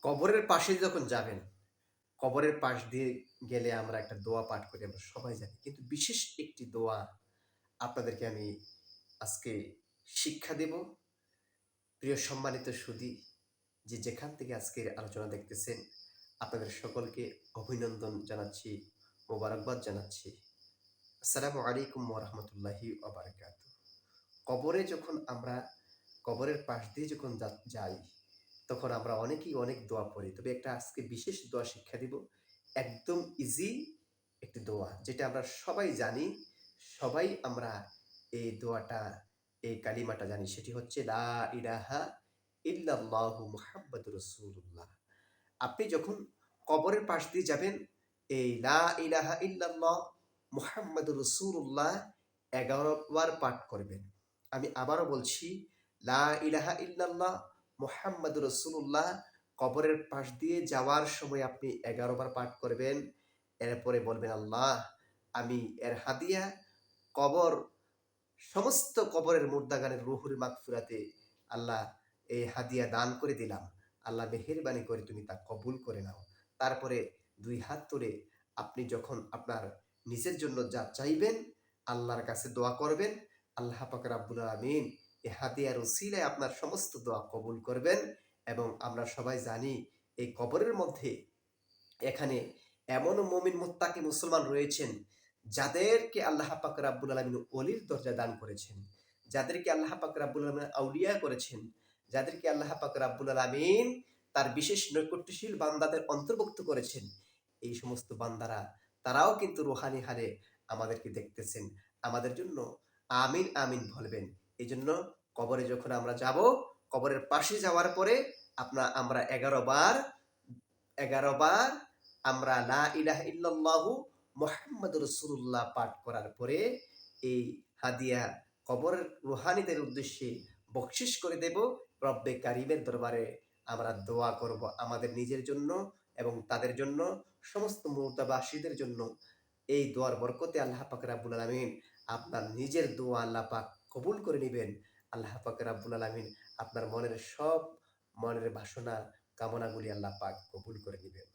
কবরের পাশে যখন যাবেন, কবরের পাশ দিয়ে গেলে আমরা একটা দোয়া পাঠ করি, আমরা সবাই জানি। কিন্তু বিশেষ একটি দোয়া আপনাদেরকে আমি আজকে শিক্ষা দেব। প্রিয় সম্মানিত সুধী, যে যেখান থেকে আজকের আলোচনা দেখতেছেন, আপনাদের সকলকে অভিনন্দন জানাচ্ছি, মোবারকবাদ জানাচ্ছি। আসসালামু আলাইকুম ওয়া রাহমাতুল্লাহি ওয়া বারাকাতুহু। কবরে যখন আমরা কবরের পাশ দিয়ে যখন যাই, তখন আমরা অনেকেই অনেক দোয়া পড়ি। তবে একটা আজকে বিশেষ দোয়া শিক্ষা দিব। একদম ইজি একটি দোয়া, যেটা আমরা সবাই জানি, সবাই আমরা এই দোয়াটা, এই কালিমাটা জানি। সেটি হচ্ছে লা ইলাহা ইল্লাল্লাহু মুহাম্মাদুর রাসূলুল্লাহ। আপনি যখন কবরের পাশ দিয়ে যাবেন, এই লা ইলাহা ইল্লাল্লাহ মুহাম্মাদুর রাসূলুল্লাহ ১১ বার পাঠ করবেন। আমি আবারও বলছি, লা ইলাহা ইল্লাল্লাহ মুহাম্মাদুর রাসূলুল্লাহ কবরের পাশ দিয়ে যাওয়ার সময় আপনি ১১ বার পাঠ করবেন। এরপরে বলবেন, আল্লাহ, আমি এর হাদিয়া কবর সমস্ত কবরের মুর্দাগানের রুহুল মাগফিরাতে আল্লাহ এই হাদিয়া দান করে দিলাম। আল্লাহ মেহেরবানি করে তুমি তা কবুল করে নাও। তারপরে ২ হাত তুলে আপনি যখন আপনার নিজের জন্য যা চাইবেন, আল্লাহর কাছে দোয়া করবেন। আল্লাহ পাক রাব্বুল আলামিন এই হাদিয়ার উসিলায় আপনার সমস্ত দোয়া কবুল করবেন। এবং আমরা সবাই জানি, এই কবরের মধ্যে এখানে এমনও মুমিন মুত্তাকি মুসলমান রয়েছেন, যাদেরকে আল্লাহ পাক রাব্বুল আলামিন ওলির দরজা দান করেছেন, যাদেরকে আল্লাহ পাক রাব্বুল আলামিন আউলিয়া করেছেন, যাদেরকে আল্লাহ পাক রাব্বুল আলামিন তার বিশেষ নৈকট্যশীল বান্দাদের অন্তর্ভুক্ত করেছেন। এই সমস্ত বান্দারা, তারাও কিন্তু রুহানি হালে আমাদেরকে দেখতেছেন। আমাদের জন্য আমিন, আমিন বলবেন। এজন্য কবরে যখন আমরা যাব, কবরের পাশে যাওয়ার পরে আমরা ১১ বার আমরা লা ইলাহা ইল্লাল্লাহু মুহাম্মাদুর রাসূলুল্লাহ পাঠ করার পরে এই হাদিয়া কবরের রুহানীদের উদ্দেশ্যে বকশিশ করে দেব। রব্বে কারিমের দরবারে আমরা দোয়া করব আমাদের নিজের জন্য এবং তাদের জন্য, সমস্ত মুর্দাবাসীদের জন্য। এই দোয়ার বরকতে আল্লাহ পাক রাব্বুল আলামিন আপনার নিজের দোয়া আল্লাহ পাক কবুল করে নিবেন। আল্লাহ পাক রাব্বুল আলামিন আপনার মনের সব মনের বাসনা, কামনাগুলি আল্লাহ পাক কবুল করে নিবেন।